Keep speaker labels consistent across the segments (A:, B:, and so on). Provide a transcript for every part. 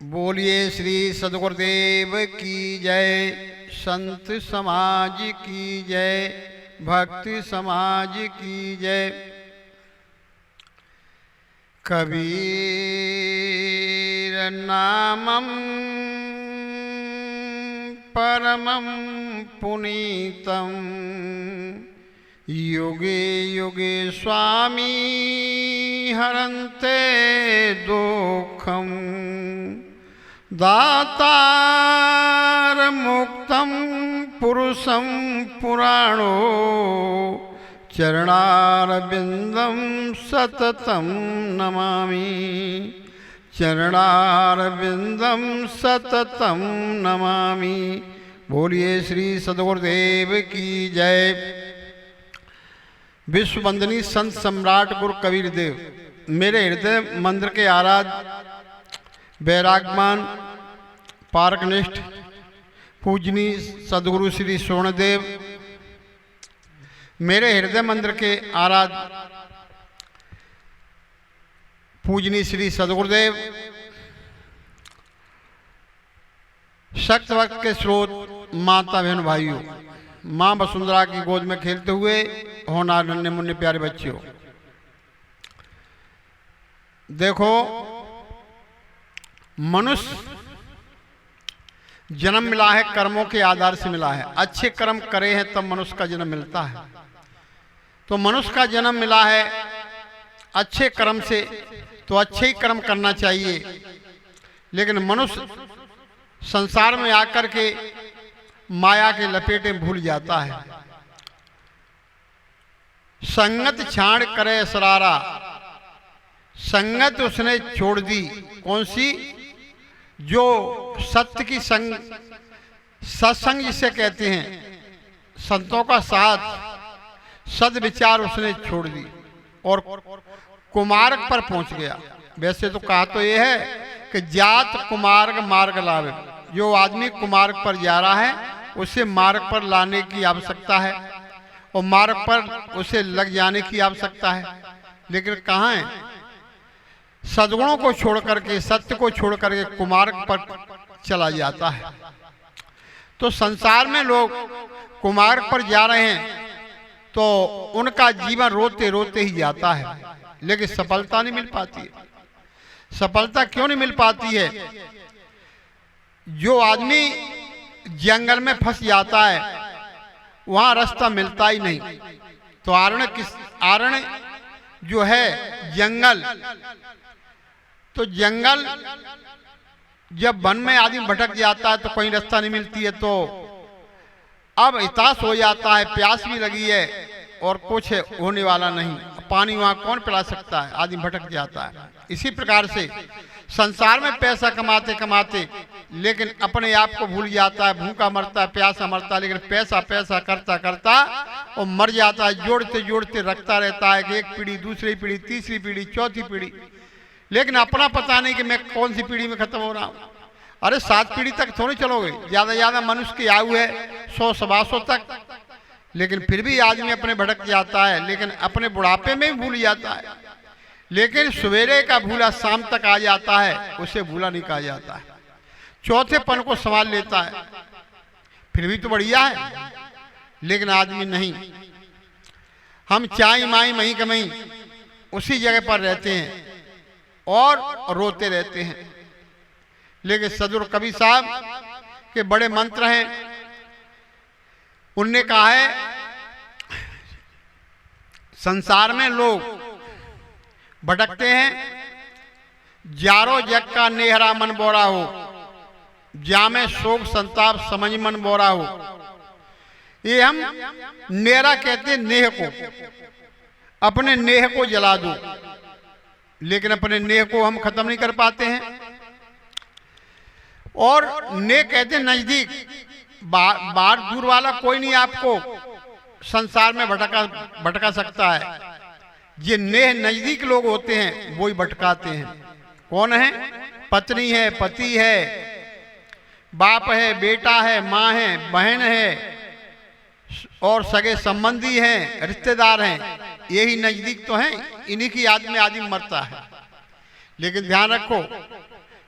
A: बोलिए श्री सद्गुरुदेव की जय, संत समाज की जय, भक्ति समाज की जय। कबीर नामं परमं पुनीतं, युगे युगे स्वामी हरन्ते दुःखं, दातार मुक्तं पुरुषं पुराणो, चरणारविंदं सततं नमामि, चरणारविंदं सततं नमामि। बोलिए श्री सद्गुरुदेव की जय। विश्व वंदनीय संत सम्राट गुरु कबीर देव मेरे हृदय मंदिर के आराध वैरागमान पारकनिष्ठ पूजनीय सदगुरु श्री स्वर्णदेव, मेरे हृदय मंदिर के आराध पूजनीय श्री सदगुरुदेव, शक्त वक्त के स्रोत माता बहन भाइयों, माँ वसुंधरा की गोद में खेलते हुए होनार नन्हे मुन्ने प्यारे बच्चियों, देखो मनुष्य जन्म मिला है कर्मों के आधार से मिला है। अच्छे कर्म करे हैं तब मनुष्य का जन्म मिलता है। तो मनुष्य का जन्म मिला है अच्छे कर्म से, तो अच्छे ही कर्म करना चाहिए। लेकिन मनुष्य संसार में आकर के माया के लपेटे भूल जाता है। संगत छाड़ करे सरारा, संगत उसने छोड़ दी। कौन सी? जो सत्य की सत्संग जिसे कहते हैं, संतों का साथ, सद्विचार उसने छोड़ दी और कुमार्ग पर पहुंच गया। वैसे तो कहा तो ये है कि जात कुमार्ग मार्ग लावे। जो आदमी कुमार्ग पर जा रहा है उसे मार्ग पर लाने की आवश्यकता है और मार्ग पर उसे लग जाने की आवश्यकता है। लेकिन कहाँ है? सद्गुणों को छोड़ करके, सत्य को छोड़ करके कुमार्ग पर चला जाता है। तो संसार में लोग कुमार्ग पर जा रहे हैं तो उनका जीवन रोते रोते ही जाता है, लेकिन सफलता नहीं मिल पाती है। सफलता क्यों नहीं मिल पाती है? जो आदमी जंगल में फंस जाता है वहां रास्ता मिलता ही नहीं। तो आरण्य जो है जंगल, तो जंगल जब वन में आदमी भटक जाता है तो कोई रास्ता नहीं मिलती है, तो अब इतास हो जाता है, प्यास भी लगी है और कुछ होने वाला नहीं, पानी वहां कौन पिला सकता है, आदमी भटक जाता है। इसी प्रकार से संसार में पैसा कमाते कमाते लेकिन अपने आप को भूल जाता है, भूखा मरता है, प्यासा मरता है, लेकिन पैसा पैसा करता करता और मर जाता है। जोड़ते जोड़ते रखता रहता है कि एक पीढ़ी, दूसरी पीढ़ी, तीसरी पीढ़ी, चौथी पीढ़ी, लेकिन अपना पता नहीं कि मैं कौन सी पीढ़ी में खत्म हो रहा हूं। अरे 7 पीढ़ी तक थोड़ी चलोगे, ज्यादा ज्यादा मनुष्य की आयु है 100-125 तक, लेकिन फिर भी आदमी अपने भटक जाता है, लेकिन अपने बुढ़ापे में भी भूल जाता है। लेकिन सवेरे का भूला शाम तक आ जाता है, उसे भूला नहीं कहा जाता है। चौथेपन को संभाल लेता है, फिर भी तो बढ़िया है, लेकिन आदमी नहीं। हम चाई माई मही कमई उसी जगह पर रहते हैं और रोते रहते हैं। लेकिन सदगुरु कबीर साहब के बड़े मंत्र हैं। उनने कहा है संसार में लोग भटकते हैं, जारो जग का नेहरा मन बोरा हो, जामे शोक संताप समझ मन बोरा हो। ये हम नेहरा कहते हैं नेह को, अपने नेह को जला दो, लेकिन अपने नेह को हम खत्म नहीं कर पाते हैं। और नेह कहते हैं नजदीक, बाहर दूर वाला कोई नहीं आपको संसार में भटका सकता है। ये नेह नजदीक लोग होते हैं वो ही भटकाते हैं। कौन है? पत्नी है, पति है, बाप है, बेटा है, माँ है, बहन है और सगे संबंधी हैं, रिश्तेदार हैं, यही नजदीक तो हैं। इन्हीं की याद में आदमी मरता है। लेकिन ध्यान रखो,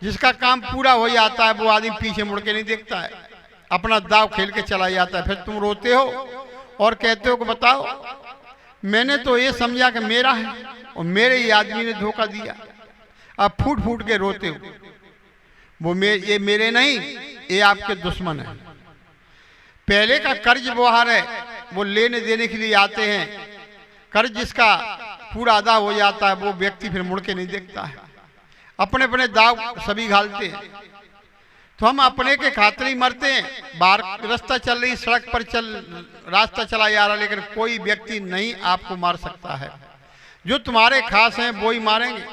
A: जिसका काम पूरा हो जाता है वो आदमी पीछे मुड़ के नहीं देखता है, अपना दाव खेल के चला जाता है। फिर तुम रोते हो और कहते हो कि बताओ मैंने तो ये समझा कि मेरा है और मेरे ही आदमी ने धोखा दिया। अब फूट फूट के रोते हो, वो ये मेरे नहीं, ये आपके दुश्मन है। पहले का कर्ज व्यवहार है, वो लेने देने के लिए आते हैं। कर्ज जिसका पूरा अदा हो जाता है वो व्यक्ति फिर मुड़ के नहीं देखता है, अपने अपने दाव सभी घालते हैं। तो हम अपने के खातिर ही मरते हैं। बाहर रास्ता चल रही, सड़क पर रास्ता चला जा रहा, लेकिन कोई व्यक्ति नहीं आपको मार सकता है। जो तुम्हारे खास हैं वो ही मारेंगे।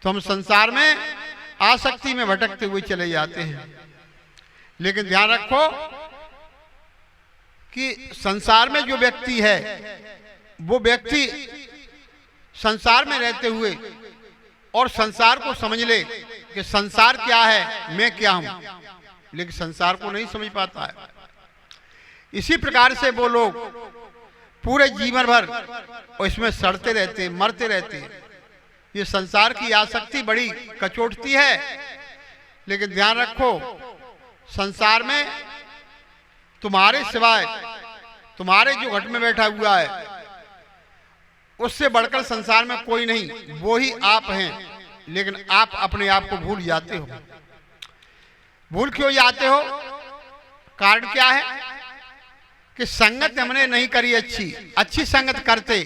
A: तो हम संसार में आसक्ति में भटकते हुए चले जाते हैं। लेकिन ध्यान रखो कि संसार में जो व्यक्ति है वो व्यक्ति संसार में रहते हुए और संसार को समझ ले कि संसार क्या है, मैं क्या हूं, लेकिन संसार को नहीं समझ पाता है। इसी प्रकार से वो लोग पूरे जीवन भर और इसमें सड़ते रहते हैं, मरते रहते हैं। ये संसार की आसक्ति बड़ी कचोटती है। लेकिन ध्यान रखो संसार में तुम्हारे सिवाय तुम्हारे जो घट में बैठा हुआ है उससे बढ़कर संसार में कोई नहीं, वो ही आप हैं। लेकिन आप अपने आप को भूल जाते हो। भूल क्यों जाते हो? कारण क्या है कि संगत हमने नहीं करी। अच्छी संगत करते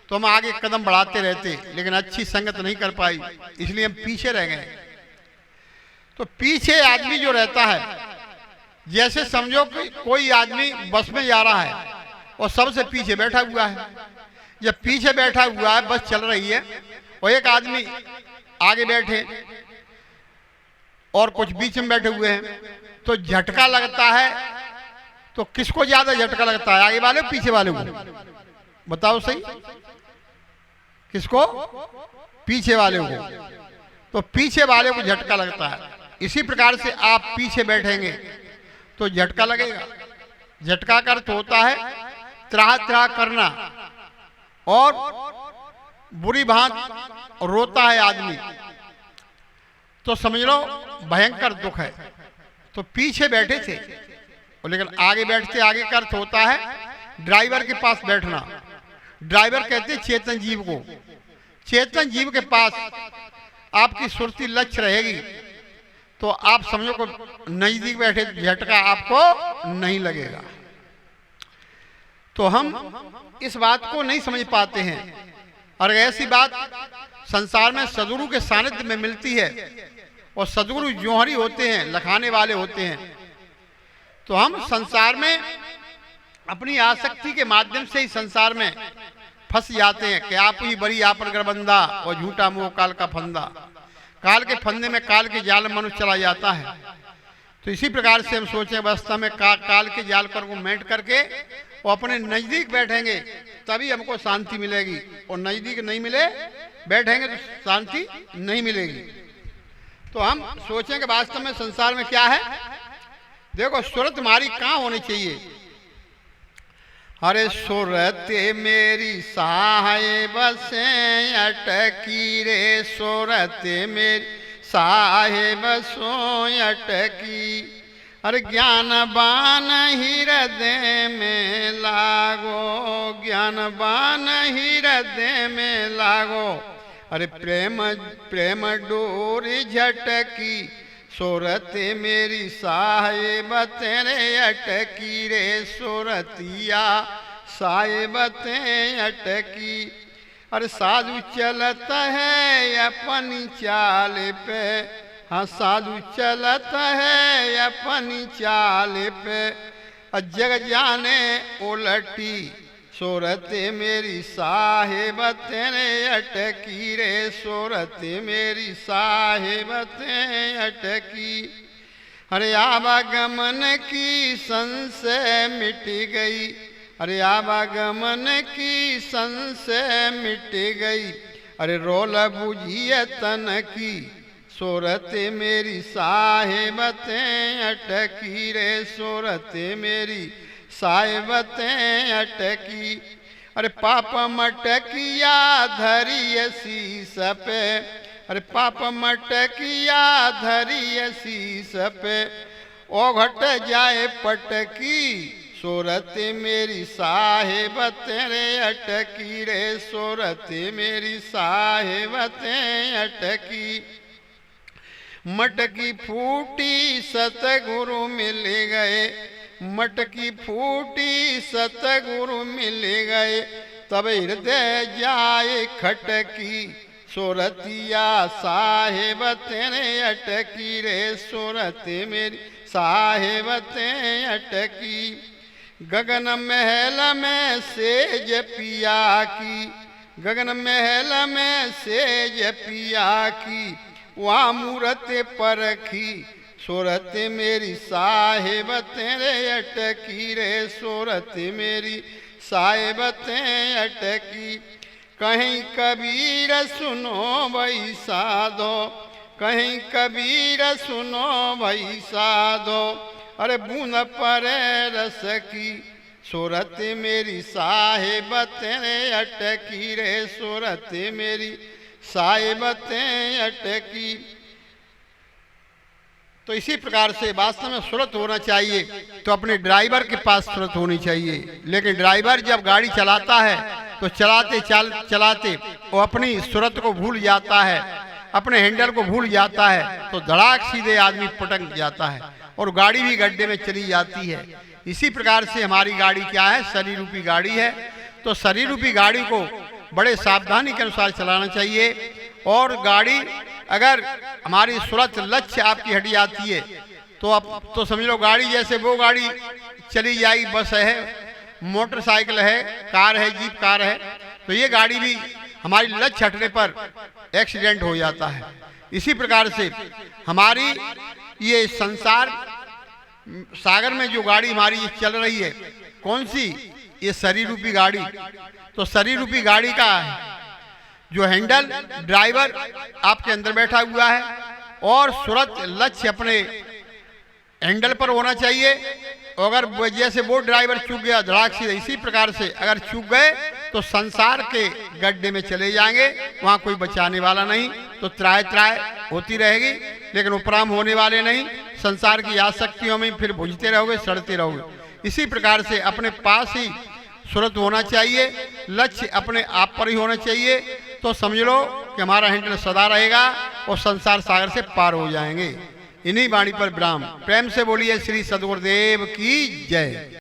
A: तो हम आगे कदम बढ़ाते रहते, लेकिन अच्छी संगत नहीं कर पाई, इसलिए हम पीछे रह गए। तो पीछे आदमी जो रहता है, जैसे समझो कि कोई आदमी बस में जा रहा है और सबसे पीछे बैठा हुआ है। जब पीछे बैठा हुआ है, बस चल रही है और एक आदमी आगे बैठे और कुछ बीच में बैठे हुए हैं, तो झटका लगता है। तो किसको ज्यादा झटका लगता है, आगे वाले पीछे वाले को? बताओ सही, किसको? पीछे वाले को। तो पीछे वाले को झटका लगता है। इसी प्रकार से आप पीछे बैठेंगे तो झटका लगेगा। झटका का अर्थ होता है त्राह त्राह करना, और बुरी भांत रोता है आदमी, तो समझ लो भयंकर दुख है। तो पीछे बैठे थे, लेकिन आगे बैठते आगे का अर्थ होता है ड्राइवर के पास बैठना। ड्राइवर कहते हैं चेतन जीव को। चेतन जीव के पास आपकी सुरती लक्ष्य रहेगी तो आप समझो को नजदीक बैठे झटका आपको नहीं लगेगा। तो हम इस बात को नहीं समझ पाते हैं। और ऐसी बात संसार में सदगुरु के सानिध्य में मिलती है, और सदगुरु जोहरी होते हैं, लखाने वाले होते हैं। तो हम संसार में अपनी आसक्ति के माध्यम से ही संसार में फंस जाते हैं कि आप ही बड़ी आप पर गर्बंदा और झूठा मोह काल का फंदा। काल के फंदे में काल के जाल में मनुष्य चला जाता है। तो इसी प्रकार से हम सोचें वास्तव में काल के जाल पर को मेंट करके वो अपने नजदीक बैठेंगे तभी हमको शांति मिलेगी, और नजदीक नहीं मिले बैठेंगे तो शांति नहीं मिलेगी। तो हम सोचें कि वास्तव में संसार में क्या है। देखो सूरत हमारी कहाँ होनी चाहिए? अरे सूरत मेरी साहे बसे अटकी रे, सूरत मेरी साहे बसो अटकी। अरे ज्ञानवान हृदय में लागो, ज्ञानवान हृदय में लागो। अरे प्रेम प्रेम डोरी झटकी, सूरत मेरी साहेब तेरे अटकी रे, सूरतिया साहेब ते अटकी। अरे साधु चलत है अपनी चाल पे, हाँ साधु चलत है अपनी चाल पे। जग जाने उलटी, सूरत मेरी साहेब तेरे अटकी रे, सूरत मेरी साहेब ते अटकी। अरे आवागमन की संशय मिट गई, अरे आवागमन की संशय मिट गई। अरे रोल बुझिए तन की, सूरत मेरी साहेब ते अटकी रे, सूरत मेरी साहेब ते अटकी। अरे पाप मटकिया धरी शीस पे, अरे पाप मटकिया धरी शीस पे ओ घट जाए पटकी सूरत मेरी साहेब तेरे अटकी रे सूरत मेरी साहेब तेरे अटकी। मटकी फूटी सतगुरु मिल गए मटकी फूटी सतगुरु मिल गए तब हृदय जाए खटकी सूरतिया साहेब तेरे अटकी रे सूरत मेरी साहेब तेरे अटकी। गगन महल में सेज पिया की गगन महल में सेज पिया की वहाँ मूरत परखी सूरत मेरी साहेब तेरे अटकी रे सूरत मेरी साहेब तेरे अटकी। कहीं कबीर सुनो भाई साधो कहीं कबीर सुनो भाई साधो अरे बूंद पर रस की सूरत मेरी साहेब तेरे अटकी रे सूरत मेरी साहेब तेरे अटकी। तो इसी प्रकार से वास्तव में सूरत होना चाहिए तो अपने ड्राइवर के पास सूरत होनी चाहिए। लेकिन ड्राइवर जब गाड़ी चलाता है तो चलाते वो अपनी सूरत को भूल जाता है अपने हैंडल को भूल जाता है तो धड़ाक सीधे आदमी पटक जाता है और गाड़ी भी गड्ढे में चली जाती है। इसी प्रकार से हमारी गाड़ी क्या है शरीर रूपी गाड़ी है तो शरीर रूपी गाड़ी को बड़े सावधानी के अनुसार चलाना चाहिए। और गाड़ी अगर हमारी सूरत लक्ष्य आपकी हट जाती है तो अब तो समझ लो गाड़ी जैसे वो गाड़ी चली जाएगी बस है मोटरसाइकिल है कार है जीप कार है तो ये गाड़ी भी हमारी लक्ष्य हटने पर एक्सीडेंट हो जाता है। इसी प्रकार से हमारी ये संसार सागर में जो गाड़ी हमारी ये चल रही है कौन सी ये शरीर रूपी गाड़ी। तो शरीर रूपी गाड़ी का जो हैंडल ड्राइवर आपके अंदर बैठा हुआ है और सूरत लक्ष्य अपने हैंडल पर होना चाहिए। अगर जैसे वो ड्राइवर चूक गया धड़ाक से इसी प्रकार से अगर चूक गए तो संसार के गड्ढे में चले जाएंगे वहाँ कोई बचाने वाला नहीं तो त्राय त्राय होती रहेगी लेकिन उपराम होने वाले नहीं। संसार की आसक्तियों में फिर भुजते रहोगे सड़ते रहोगे। इसी प्रकार से अपने पास ही सूरत होना चाहिए लक्ष्य अपने आप पर ही होना चाहिए तो समझ लो कि हमारा हैंडल सदा रहेगा और संसार सागर से पार हो जाएंगे। इन्हीं वाणी पर विराम। प्रेम से बोलिए श्री सद्गुरुदेव की जय।